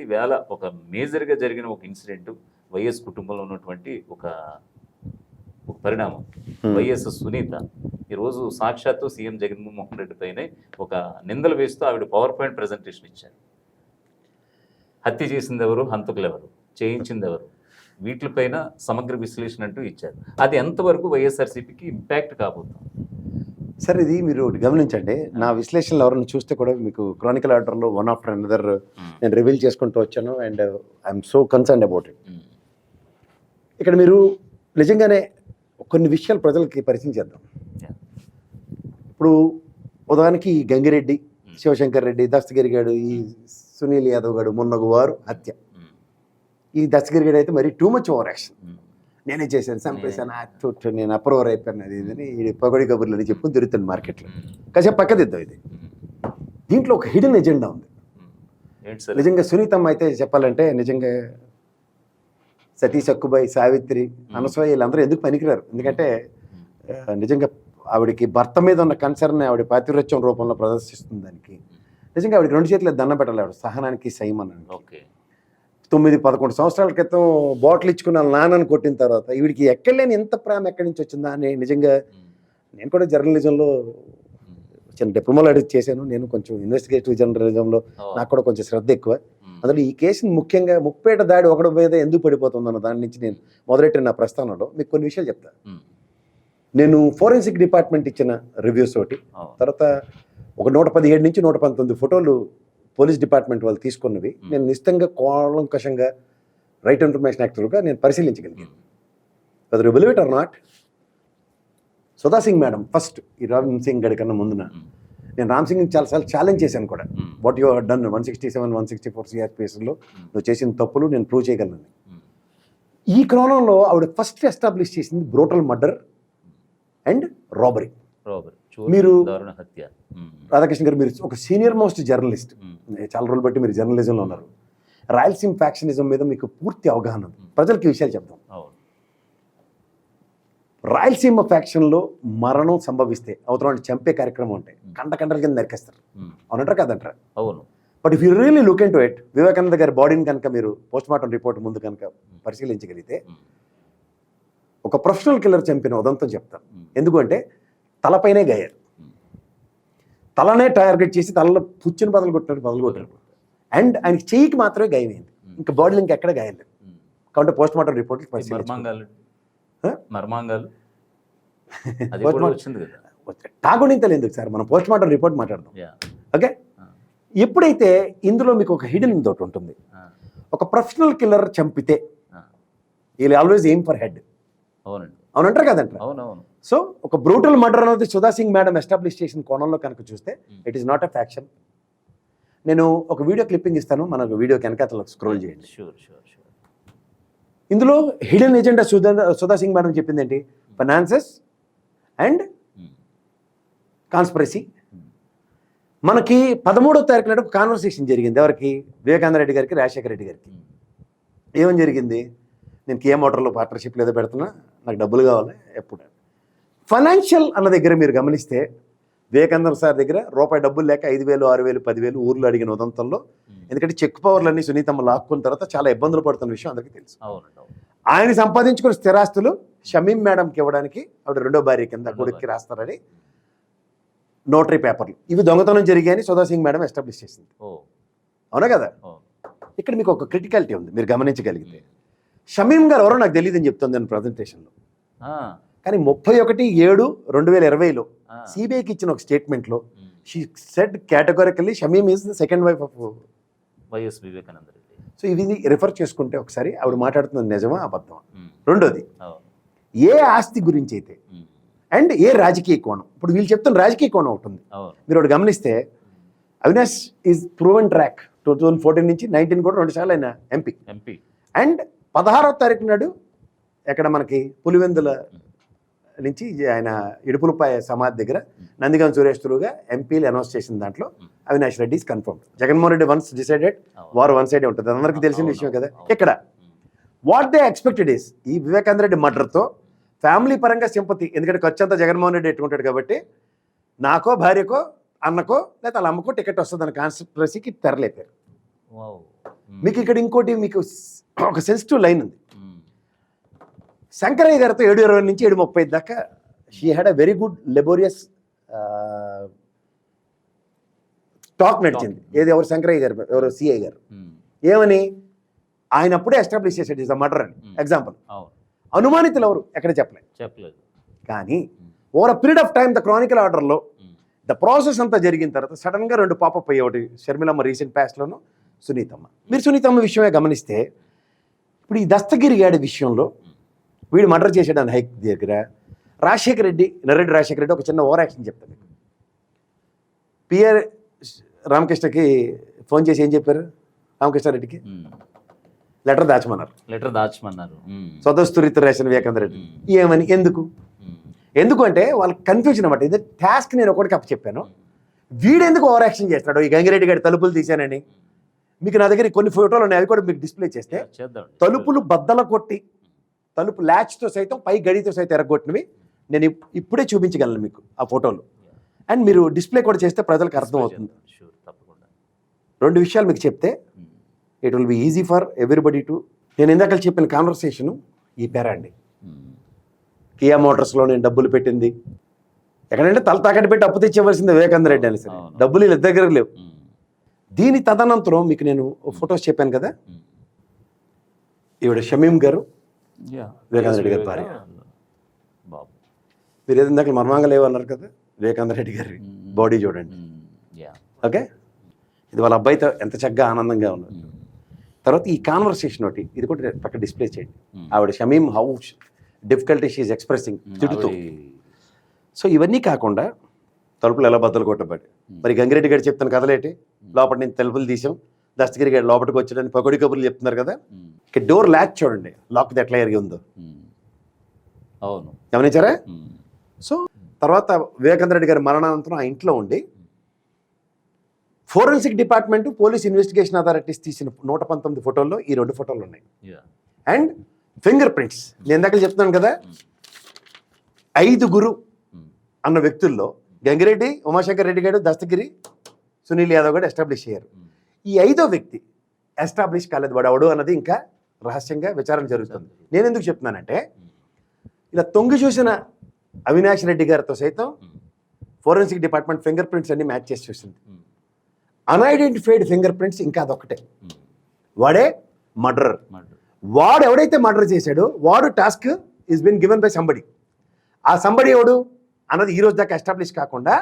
ఈవేళ ఒక మేజర్‌గా జరిగిన ఒక ఇన్సిడెంట్ వైఎస్ కుటుంబంలో ఉన్నటువంటి ఒక పరిణామం. వైఎస్ సునీత ఈరోజు సాక్షాత్తు సీఎం జగన్మోహన్ రెడ్డి పైనే ఒక నిందలు వేస్తూ ఆవిడ పవర్ పాయింట్ ప్రెజెంటేషన్ ఇచ్చారు. హత్య చేసిందెవరు? హంతకులెవరు? చేయించిందెవరు? వీటిపైన సమగ్ర విశ్లేషణ అంటూ ఇచ్చారు. అది ఎంతవరకు వైఎస్ఆర్‌సీపీకి ఇంపాక్ట్ కాబోతుంది? సార్ ఇది మీరు గమనించండి. నా విశ్లేషణలు ఎవరైనా చూస్తే కూడా మీకు క్రానికల్ ఆర్డర్లో వన్ ఆఫ్టర్ అనదర్ నేను రివీల్ చేసుకుంటూ వచ్చాను and I'm so concerned about it. ఇక్కడ మీరు నిజంగానే కొన్ని విషయాలు ప్రజలకి పరిచయం చేద్దాం. ఇప్పుడు ఉదాహరణకి ఈ గంగిరెడ్డి, శివశంకర్ రెడ్డి, దస్తగిరి గారు, ఈ సునీల్ యాదవ్ గారు మొన్నొక వారు హత్య. ఈ దస్తగిరి గారు అయితే మరి టూ మచ్ ఓవర్ యాక్షన్. నేనే చేశాను, చంపేశాను, నేను అప్రూవర్ అయిపోయాను, అది ఇదని ఈ పగడి కబుర్లు అని చెప్పుకుని తిరుగుతుంది మార్కెట్లో. కాసేపు పక్కదిద్దాం. ఇది దీంట్లో ఒక హిడెన్ ఎజెండా ఉంది. నిజంగా సునీతమ్మ అయితే చెప్పాలంటే నిజంగా సతీ సక్కుబాయి, సావిత్రి, అనసూయ వీళ్ళందరూ ఎందుకు పనికిరారు. ఎందుకంటే నిజంగా ఆవిడకి భర్త మీద ఉన్న కన్సర్న్ ఆవిడ పాతివ్రత్యం రూపంలో ప్రదర్శిస్తుంది. దానికి నిజంగా ఆవిడకి 2 చేతులు దండం పెట్టాలి. ఆవిడ సహనానికి సైమన్నాను. 9-11 సంవత్సరాల క్రితం బాటిల్ ఇచ్చుకున్న నాన్నని కొట్టిన తర్వాత ఈవిడికి ఎక్కడలేని ఎంత ప్రేమ ఎక్కడి నుంచి వచ్చిందా అని నిజంగా నేను కూడా జర్నలిజంలో చిన్న డిప్లొమాలో చేశాను. నేను కొంచెం ఇన్వెస్టిగేటివ్ జర్నలిజంలో నాకు కూడా కొంచెం శ్రద్ధ ఎక్కువ. అందులో ఈ కేసుని ముఖ్యంగా ముప్పేట దాడి ఒకటి మీద ఎందుకు పడిపోతుందన్న దాని నుంచి నేను మొదలెట్టిన నా ప్రస్థానంలో మీకు కొన్ని విషయాలు చెప్తాను. నేను ఫోరెన్సిక్ డిపార్ట్మెంట్ ఇచ్చిన రివ్యూస్ ఒకటి, తర్వాత ఒక 117 నుంచి 119 ఫోటోలు పోలీస్ డిపార్ట్మెంట్ వాళ్ళు తీసుకున్నవి నేను నిశ్చితంగా కూలంకషంగా రైట్ ఇన్ఫర్మేషన్ యాక్టర్గా నేను పరిశీలించగలిగాను. అది believe it or not, Sudha Singh madam first ఈ రామ్ సింగ్ గడి కన్నా ముందున నేను రామ్ సింగ్ చాలాసార్లు ఛాలెంజ్ చేశాను కూడా. వాట్ యు హావ్ డన్ 167, 164 సిఆర్పిఎస్లో నువ్వు చేసిన తప్పులు నేను ప్రూవ్ చేయగలను. ఈ క్రమంలో ఆవిడ ఫస్ట్ ఎస్టాబ్లిష్ చేసింది బ్రూటల్ మర్డర్ అండ్ రాబరీ. మీరు రాధాకృష్ణ గారు, మీరు ఒక సీనియర్ మోస్ట్ జర్నలిస్ట్, చాలా రోజులు బట్టి మీరు జర్నలిజంలో ఉన్నారు. రాయలసీమ ఫ్యాక్షనిజం మీద మీకు పూర్తి అవగాహన ఉంది. ప్రజలకి విషయాలు చెప్తాం. రాయలసీమ ఫ్యాక్షన్లో మరణం సంభవిస్తే అవతల చంపే కార్యక్రమం ఉంటాయి, కంటల కింద నరికేస్తారు. అవునంటారా కాదంటారా? అవును. But if you really look in to it, Vivekananda గారి బాడీని కనుక మీరు పోస్ట్ మార్టం రిపోర్ట్ ముందు కనుక పరిశీలించగలిగితే ఒక ప్రొఫెషనల్ కిల్లర్ చంపిన ఉదంతం చెప్తాను. ఎందుకంటే తలపైనే గాయారు, తలనే టార్గెట్ చేసి తలలో పుచ్చుని బదులు కొట్టారు అండ్ ఆయనకి చెయ్యికి మాత్రమే గాయమైంది, ఇంకా బాడీలో ఇంకెక్కడ గాయం లేదు. కాబట్టి పోస్ట్ మార్టం రిపోర్ట్ తాగునింతలు ఎందుకు సార్, మనం పోస్ట్ మార్టం రిపోర్ట్ మాట్లాడదాం. ఓకే, ఎప్పుడైతే ఇందులో మీకు ఒక హిడెన్ తోటి ఉంటుంది, ఒక ప్రొఫెషనల్ కిల్లర్ చంపితే వీళ్ళు ఆల్వేస్ ఎయిమ్ ఫర్ హెడ్. అవునంటారు కదంటారు? అవునవును. సో ఒక బ్రూటల్ మర్డర్ అనేది సుధా సింగ్ మేడం ఎస్టాబ్లిష్ చేసిన కోణంలో కనుక చూస్తే it is not a faction. నేను ఒక వీడియో క్లిప్పింగ్ ఇస్తాను, మనకు వీడియో వెనకాల స్క్రోల్ చేయండి. ఇందులో hidden agenda Sudha Singh madam చెప్పింది ఏంటి? Finances and conspiracy. మనకి 13వ తారీఖు నాడు కాన్వర్సేషన్ జరిగింది. ఎవరికి? వివేకానంద రెడ్డి గారికి, రాజశేఖర రెడ్డి గారికి. ఏమని జరిగింది? నేను కియా మోటార్లో పార్ట్నర్షిప్ ఏదో పెడుతున్నా, నాకు డబ్బులు కావాలి ఎప్పుడు. ఫైనాన్షియల్ అన్న దగ్గర మీరు గమనిస్తే వివేకానంద సార్ దగ్గర రూపాయి డబ్బులు లేక 5,000, 6,000, 10,000 ఊర్లో అడిగిన ఉదంతంలో, ఎందుకంటే చెక్ పవర్లన్నీ సునీతమ్మ లాక్కున్న తర్వాత చాలా ఇబ్బందులు పడుతున్న విషయం అందరికీ తెలుసు. ఆయన సంపాదించుకున్న స్థిరాస్తులు షమీం మేడంకి ఇవ్వడానికి ఆవిడ 2వ భార్య కింద కొడుక్కి రాస్తారని నోటరీ పేపర్లు ఇవి దొంగతనం జరిగాయని సుధా సింగ్ మేడం ఎస్టాబ్లిష్ చేసింది. అవునా కదా? ఇక్కడ మీకు ఒక క్రిటికాలిటీ ఉంది, మీరు గమనించగలిగితే. షమీం గారు ఎవరో నాకు తెలియదు అని చెప్తుంది నేను ప్రజెంటేషన్లో. కానీ 31/7/2020లో సిబిఐకి ఇచ్చిన ఒక స్టేట్మెంట్లో she said categorically Shamim is the second wife of YS Vivekananda Reddy. So ఇది రిఫర్ చేసుకుంటే ఒకసారి ఆవిడ మాట్లాడుతున్నది నిజమా అబద్ధమా? రెండోది, ఏ ఆస్తి గురించి అయితే అండ్ ఏ రాజకీయ కోణం. ఇప్పుడు వీళ్ళు చెప్తున్న రాజకీయ కోణం ఉంటుంది. మీరు ఒకటి గమనిస్తే అవినాష్ ఈజ్ ప్రూవెన్ ట్రాక్ 2014 నుంచి 19 కూడా 2 సార్లు ఆయన ఎంపీ. అండ్ 16వ తారీఖు నాడు ఎక్కడ మనకి పులివెందుల నుంచి ఆయన ఇడుపులపాయ సమాధి దగ్గర నందిగం సురేష్గా ఎంపీలు అనౌన్స్ చేసిన దాంట్లో Avinash Reddy is confirm. Jaganmohan Reddy once decided, వారు వన్ సైడే ఉంటుంది, అందరికీ తెలిసిన విషయం కదా. ఇక్కడ వాట్ దే ఎక్స్పెక్టెడ్ ఈస్ ఈ వివేకానంద రెడ్డి మర్డర్తో ఫ్యామిలీ పరంగా సింపతి, ఎందుకంటే ఖర్చు అంతా జగన్మోహన్ రెడ్డి ఎట్టుకుంటాడు కాబట్టి నాకో భార్యకో అన్నకో లేదా వాళ్ళ అమ్మకో టికెట్ వస్తుందని కాన్స్పిరసీకి తెరలేపారు. మీకు ఇక్కడ ఇంకోటి మీకు ఒక సెన్సిటివ్ లైన్ ఉంది. శంకరయ్య గారితో 7:20 నుంచి 7:30 దాకా she had a very good లెబోరియస్ talk నడిచింది. ఏది ఎవరు శంకరయ్య గారు, ఎవరు సిఐ గారు ఏమని ఆయన అప్పుడే ఎస్టాబ్లిష్ చేశాడు ఇస్ అ మర్డర్ అని. ఎగ్జాంపుల్, అనుమానితులు ఎవరు ఎక్కడ చెప్పలేదు. కానీ over a period of time the Chronicle ఆర్డర్లో ద ప్రాసెస్ అంతా జరిగిన తర్వాత సడన్గా 2 పాపప్ అయ్యి, ఒకటి షర్మిలమ్మ రీసెంట్ పాస్ట్లోను, సునీతమ్మ. మీరు సునీతమ్మ విషయమే గమనిస్తే ఇప్పుడు ఈ దస్తగిరి గాడి విషయంలో వీడు మర్డర్ చేసాడని హైక్ దగ్గర రాజశేఖర రెడ్డి, నర్రెడ్డి రాజశేఖర రెడ్డి ఒక చిన్న ఓవర్ యాక్షన్ చెప్తాను మీకు. పిఆర్ రామకృష్ణకి ఫోన్ చేసి ఏం చెప్పారు? రామకృష్ణారెడ్డికి లెటర్ దాచమన్నారు. స్వతస్తురిత రేషన్ వివేకానంద రెడ్డి ఏమని, ఎందుకు అంటే వాళ్ళకి కన్ఫ్యూజన్ అన్నమాట. ఇది టాస్క్ నేను ఒకటికి అప్పు చెప్పాను, వీడెందుకు ఓవర్ యాక్షన్ చేస్తున్నాడు? ఈ గంగిరెడ్డి గారి తలుపులు తీశానని మీకు నా దగ్గర కొన్ని ఫోటోలు ఉన్నాయి, అవి కూడా మీకు డిస్ప్లే చేస్తే తలుపులు బద్దల కొట్టి తలుపు ల్యాచ్తో సైతం పై గడితో సైతం ఎరగొట్టినవి నేను ఇప్పుడే చూపించగలను మీకు ఆ ఫోటోలు. అండ్ మీరు డిస్ప్లే కూడా చేస్తే ప్రజలకు అర్థమవుతుంది. 2 విషయాలు మీకు చెప్తే it will be easy for everybody to. నేను ఇందాక చెప్పిన కాన్వర్సేషను ఈ పేరా అండి. కియా మోటార్స్లో నేను డబ్బులు పెట్టింది ఎక్కడంటే తల తాకట్టు పెట్టి అప్పు తెచ్చేవలసింది వివేకానంద రెడ్డి అని. సరే, డబ్బులు వీళ్ళ దగ్గర లేవు. దీని తదనంతరం మీకు నేను ఫొటోస్ చెప్పాను కదా, ఈవిడ షమీం గారు, వివేకానంద రెడ్డి గారి భార్య. మీరు ఏదో ఇందాక మర్మాంగ లేవు అన్నారు కదా, వివేకానంద రెడ్డి గారి బాడీ చూడండి. ఓకే, ఇది వాళ్ళ అబ్బాయితో ఎంత చక్కగా ఆనందంగా ఉన్నారు. తర్వాత ఈ కాన్వర్సేషన్ ఒకటి, ఇది కూడా పక్క డిస్ప్లే చేయండి. ఆవిడ Shamim how difficulty she is expressing తిడుతూ. సో ఇవన్నీ కాకుండా తలుపులు ఎలా బద్దలు కొట్టబడి, మరి గంగిరెడ్డి గారు చెప్తాను కథలేటి, లోపల నుంచి తలుపులు తీసాం, దస్తగిరి గారు లోపలికి వచ్చాడని పకోడి కబుర్లు చెప్తున్నారు కదా. ఇక డోర్ లాక్ చూడండి, లాక్ ఎట్లా ఎరిగి ఉందో. అవును, గమనించారా? సో తర్వాత వివేకానంద రెడ్డి గారి మరణానంతరం ఆ ఇంట్లో ఉండి forensic department, police investigation authorities తీసిన 119 ఫోటోల్లో ఈ 2 ఫోటోలు ఉన్నాయి. అండ్ ఫింగర్ ప్రింట్స్, నేను ఇందాక చెప్తున్నాను కదా, 5 అన్న వ్యక్తుల్లో గంగిరెడ్డి, ఉమాశంకర్ రెడ్డి గారు, దస్తగిరి, సునీల్ యాదవ్ గారు ఎస్టాబ్లిష్ అయ్యారు. ఈ 5వ వ్యక్తి ఎస్టాబ్లిష్ కాలేదు, వాడు అవడు అన్నది ఇంకా రహస్యంగా విచారణ జరుగుతుంది. నేను ఎందుకు చెప్తున్నానంటే ఇలా తొంగి చూసిన అవినాష్ రెడ్డి గారితో సైతం ఫోరెన్సిక్ డిపార్ట్మెంట్ ఫింగర్ ప్రింట్స్ అన్ని మ్యాచ్ చేసి చూసింది. అన్ఐడెంటిఫైడ్ ఫింగర్ ప్రింట్స్ ఇంకా అదొక్కటే, వాడే మర్డరర్. వాడు ఎవడైతే మర్డర్ చేశాడో వాడు task is been given by somebody. ఆ సంబడి ఎవడు అన్నది ఈ రోజు దాకా ఎస్టాబ్లిష్ కాకుండా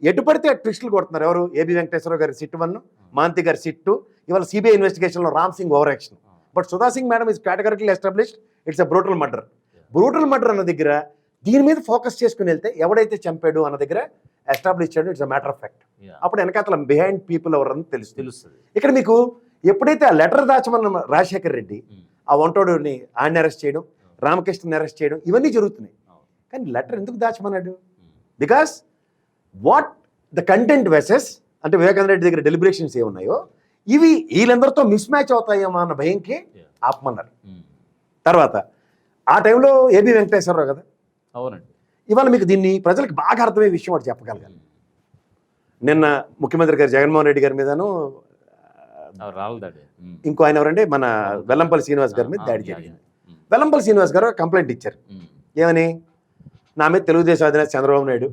ఎటు పడితే ట్విస్టులు కొడుతున్నారు. ఎవరు? ఏబి వెంకటేశ్వరరావు గారి సిట్ 1, మాంతి గారి సిట్ 2, ఇవాళ సిబిఐ ఇన్వెస్టిగేషన్లో Ram Singh over action. But Sudha Singh madam is categorical established it's a brutal murder. Brutal murder అన్న దగ్గర దీని మీద ఫోకస్ చేసుకుని వెళ్తే ఎవడైతే చంపాడు అన్న దగ్గర ఎస్టాబ్లిష్ చేయడం it's a matter of fact. అప్పుడు వెనకాతల బిహైండ్ పీపుల్ ఎవరని తెలుస్తుంది. ఇక్కడ మీకు ఎప్పుడైతే ఆ లెటర్ దాచమన్న రాజశేఖర్ రెడ్డి ఆ వంటోడుని ఆయన అరెస్ట్ చేయడం, రామకృష్ణని అరెస్ట్ చేయడం, ఇవన్నీ జరుగుతున్నాయి. కానీ లెటర్ ఎందుకు దాచమన్నాడు? Because what the content was అంటే వివేకానంద రెడ్డి దగ్గర డెలిబరేషన్స్ ఏమున్నాయో ఇవి వీళ్ళందరితో మిస్ మ్యాచ్ అవుతాయేమో అన్న భయంకి ఆపమన్నారు. తర్వాత ఆ టైంలో ఏబి వెంకటేశ్వరరావు కదా. అవునండి. ఇవాళ మీకు దీన్ని ప్రజలకు బాగా అర్థమయ్యే విషయం ఒకటి చెప్పగలగాలి. నిన్న ముఖ్యమంత్రి గారు జగన్మోహన్ రెడ్డి గారి మీదను ఇంకో ఆయన ఎవరంటే మన వెల్లంపల్లి శ్రీనివాస్ గారి మీద దాడి జరిగింది. వెల్లంపల్లి శ్రీనివాస్ గారు కంప్లైంట్ ఇచ్చారు. ఏమని? నా మీద తెలుగుదేశం అధినేత చంద్రబాబు నాయుడు,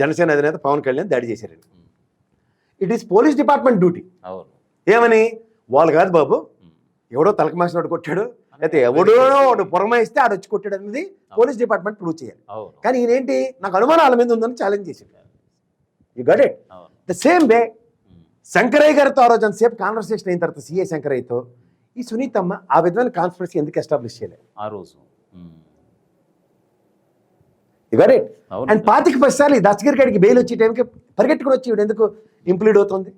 జనసేన అధినేత పవన్ కళ్యాణ్ దాడి చేశారు. It is police department duty. ఏమని? వాళ్ళు కాదు బాబు, ఎవడో తలక మాసినోడు కొట్టాడు, అయితే ఎవడో వాడు పురమాయిస్తే ఆడు వచ్చి కొట్టాడు అనేది పోలీస్ డిపార్ట్మెంట్ ప్రూవ్ చేయాలి. కానీ ఈయనేంటి, నాకు అనుమానాల మీద ఉందని ఛాలెంజ్ చేశాడు. You got it? The same way Shankaraiah గారితో ఆ రోజు అంతసేపు కాన్వర్సేషన్ అయిన తర్వాత సిఐ శంకరయ్యతో ఈ సునీతమ్మ ఆ విధమైన కాన్స్పిరసీ ఎందుకు ఎస్టాబ్లిష్ చేయలేదు ఆ రోజు? You got it? అండ్ 25 సార్లు ఈ దస్తగిరి గారికి బెయిల్ వచ్చే టైంకి పరిగెట్టుకుని వచ్చి ఇవి ఎందుకు ఇంప్లీడ్ అవుతుంది?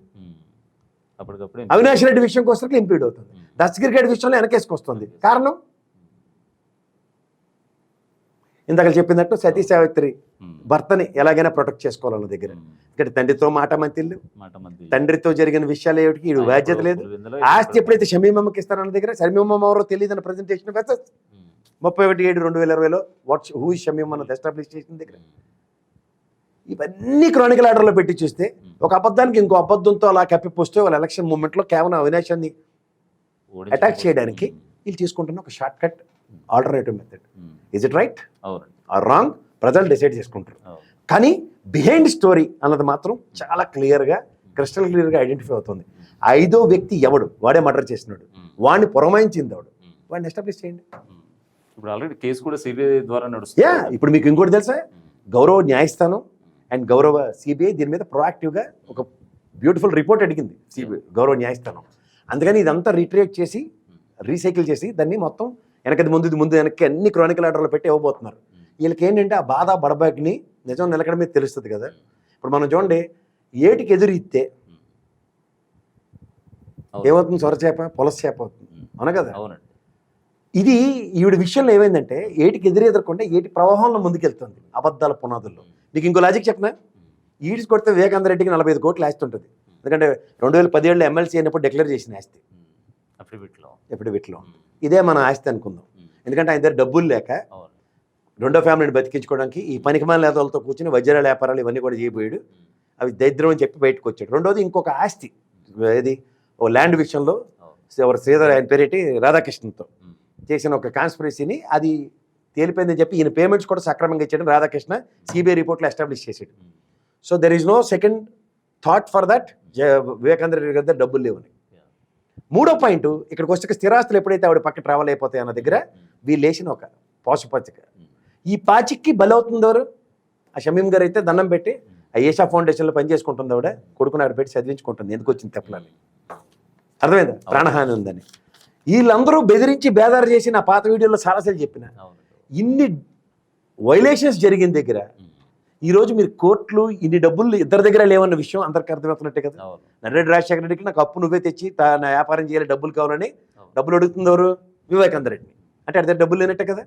అవినాష్ రెడ్డి విషయం కోసం ఇంప్లీడ్ అవుతుంది, దస్తగిరి గారి విషయంలో వెనకేసుకొస్తుంది. కారణం ఇందాక చెప్పినట్టు సతీ సావిత్రి భర్తని ఎలాగైనా ప్రొటెక్ట్ చేసుకోవాలన్న దగ్గర ఇక్కడ తండ్రితో మాట మంతిల్లు, తండ్రితో జరిగిన విషయాలు ఏమిటికి ఇది బాధ్యత లేదు. ఆస్తి ఎప్పుడైతే షమీమమ్మకి ఇస్తారన్న దగ్గర షమీమమ్మ ఎవరో తెలియదు అన్న ప్రజెంటేషన్ 31/7/2020లో వాట్ హూ ఇస్ షమీమమ్మ అన్నది ఎస్టాబ్లిష్ చేసిన దగ్గర ఇవన్నీ క్రానికల్ ఆర్డర్లో పెట్టి చూస్తే ఒక అబద్ధానికి ఇంకో అబద్ధంతో అలా కప్పిపోస్తే వాళ్ళ ఎలక్షన్ మూమెంట్లో కేవలం అవినాశాన్ని అటాక్ చేయడానికి వీళ్ళు తీసుకుంటున్న ఒక short cut alternative method. Is it right అవునండి. Or wrong? ప్రజలు డిసైడ్ చేసుకుంటారు. అవును. కానీ బిహైండ్ స్టోరీ అన్నది మాత్రం చాలా క్లియర్గా క్రిస్టల్ క్లియర్గా ఐడెంటిఫై అవుతుంది. ఐదో వ్యక్తి ఎవడు, వాడే మర్డర్ చేసినాడు, వాడిని పురమాయించింది ఎవడు, వాడిని ఎస్టాబ్లిష్ చేయండి. ఇప్పుడు ఆల్రెడీ కేసు కూడా సిబిఐ ద్వారా నడుస్తుంది. యా, ఇప్పుడు మీకు ఇంకోటి తెలుసా, గౌరవ న్యాయస్థానం అండ్ గౌరవ సిబిఐ దీని మీద ప్రొయాక్టివ్గా ఒక బ్యూటిఫుల్ రిపోర్ట్ అడిగింది సిబిఐ గౌరవ న్యాయస్థానం. అందుకని ఇదంతా రీట్రేట్ చేసి రీసైకిల్ చేసి దాన్ని మొత్తం వెనకది ముందు వెనక్కి అన్ని క్రానికల్ ఆర్డర్లో పెట్టి ఇవ్వబోతున్నారు. వీళ్ళకి ఏంటంటే ఆ బాధ బడబాగ్ని నిజం నిలకడ మీద తెలుస్తుంది కదా. ఇప్పుడు మనం చూడండి, ఏటికి ఎదురు ఇస్తే ఏమవుతుంది? సొరచేప పొలస చేప అవుతుంది, అవునా కదా. అవునండి. ఇది ఈవిడ విషయంలో ఏమైందంటే ఏటికి ఎదురెదరకుండా ఏటి ప్రవాహంలో ముందుకెళ్తుంది అబద్ధాల పునాదుల్లో. మీకు ఇంకో లాజిక్ చెప్పిన, ఈడ్స్ కొడితే వివేకానంద రెడ్డికి 45 కోట్లు ఆస్తి ఉంటుంది. ఎందుకంటే 2017 ఎమ్మెల్సీ అయినప్పుడు డిక్లేర్ చేసిన ఆస్తి ఎఫిడవిట్లో. ఇదే మన ఆస్తి అనుకుందాం. ఎందుకంటే ఆయన దగ్గర డబ్బులు లేక రెండో ఫ్యామిలీని బతికించుకోవడానికి ఈ పనికిమాల నేతలతో కూర్చుని వజ్రాల వ్యాపారాలు ఇవన్నీ కూడా చేయబోయాడు. అవి దరిద్రం అని చెప్పి బయటకు వచ్చాడు. రెండోది ఇంకొక ఆస్తి, ఏది ఓ ల్యాండ్ విషయంలో ఎవరు శ్రీధర్ ఆయన పేరేటి రాధాకృష్ణన్తో చేసిన ఒక కాన్స్పిరసీని అది తేలిపోయిందని చెప్పి ఈయన పేమెంట్స్ కూడా సక్రమంగా ఇచ్చాడు రాధాకృష్ణ సిబిఐ రిపోర్ట్లో ఎస్టాబ్లిష్ చేసాడు. So there is no second thought for that Vivekananda Reddy గారి దగ్గర డబ్బులు లేవని. మూడో పాయింట్, ఇక్కడికి వచ్చే స్థిరాస్తులు ఎప్పుడైతే ఆవిడ పక్క ట్రావెల్ అయిపోతాయి అన్న దగ్గర వీళ్ళు వేసిన ఒక పాశుపత్రిక. ఈ పాచిక్కి బలవుతుంది ఎవరు? ఆ షమీం గారు అయితే దండం పెట్టి ఆ ఏషా ఫౌండేషన్లో పనిచేసుకుంటుంది ఆవిడ, కొడుకుని ఆవిడ పెట్టి చదివించుకుంటుంది. ఎందుకు వచ్చింది తెప్పలని అర్థమైందా? ప్రాణహాని ఉందని. వీళ్ళందరూ బెదిరించి బేదారు చేసి నా పాత వీడియోలో చాలాసార్లు చెప్పిన, ఇన్ని వైలేషన్స్ జరిగిన దగ్గర ఈరోజు మీరు కోర్టులు ఇన్ని డబ్బులు ఇద్దరి దగ్గర లేవన్న విషయం అందరికి అర్థమవుతున్నట్టే కదా. నర్రెడ్డి రాజశేఖర రెడ్డికి నాకు అప్పు నువ్వే తెచ్చి నా వ్యాపారం చేయాలి, డబ్బులు కావాలని డబ్బులు అడుగుతుంది ఎవరు? వివేకానంద రెడ్డి. అంటే అడితే డబ్బులు లేనట్టే కదా.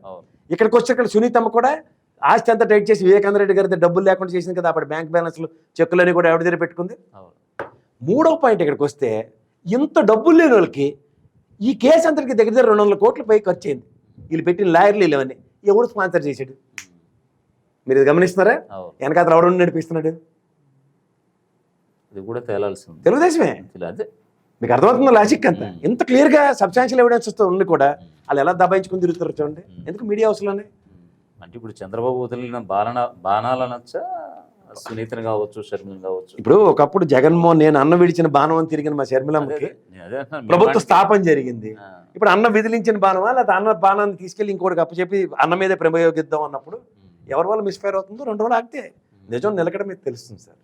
ఇక్కడికి వచ్చి ఇక్కడ సునీతమ్మ కూడా ఆస్తి అంతా టైట్ చేసి వివేకానంద రెడ్డి గారి డబ్బులు లేకుండా చేసింది కదా. అప్పుడు బ్యాంక్ బ్యాలెన్స్లు చెక్కులని కూడా ఎవరి దగ్గర పెట్టుకుంది. మూడో పాయింట్, ఇక్కడికి వస్తే ఇంత డబ్బులు లేని వాళ్ళకి ఈ కేసు అంతటికి దగ్గర 200 కోట్ల పై ఖర్చు అయింది. వీళ్ళు పెట్టిన లాయర్లు ఇవన్నీ ఎవరు స్పాన్సర్ చేశాడు? మీరు ఇది గమనిస్తున్నారా? వెనకాల ఎవరు నడిపిస్తున్నాడు? ఇది కూడా తేలాల్సింది తెలుగుదేశమే. అదే మీకు అర్థమవుతుందో లాజిక్ అంతా. ఇంత క్లియర్గా సబ్స్టాన్షియల్ ఎవిడెన్స్ వస్తూ ఉండి కూడా వాళ్ళు ఎలా దబాయించుకుని తిరుగుతారు చూడండి. ఎందుకు మీడియా హౌస్లోనే. అంటే ఇప్పుడు చంద్రబాబు వదిలిన బాణాలనొచ్చా సునీతను కావచ్చు, షర్మిలను కావచ్చు. ఇప్పుడు ఒకప్పుడు జగన్మోహన్ నేను అన్న విడిచిన బాణం అని తిరిగిన మా షర్మిలమ్మకి ప్రభుత్వ స్థాపన జరిగింది. ఇప్పుడు అన్న విదిలించిన బాణమా లేదా అన్న బాణాన్ని తీసుకెళ్ళి ఇంకోటికి అప్పచెప్పి అన్న మీదే ప్రయోగిద్దాం అన్నప్పుడు ఎవరి వల్ల మిస్ఫైర్ అవుతుందో 2 రోజులు ఆగితే నిజం నిలకడ మీద తెలుస్తుంది సార్.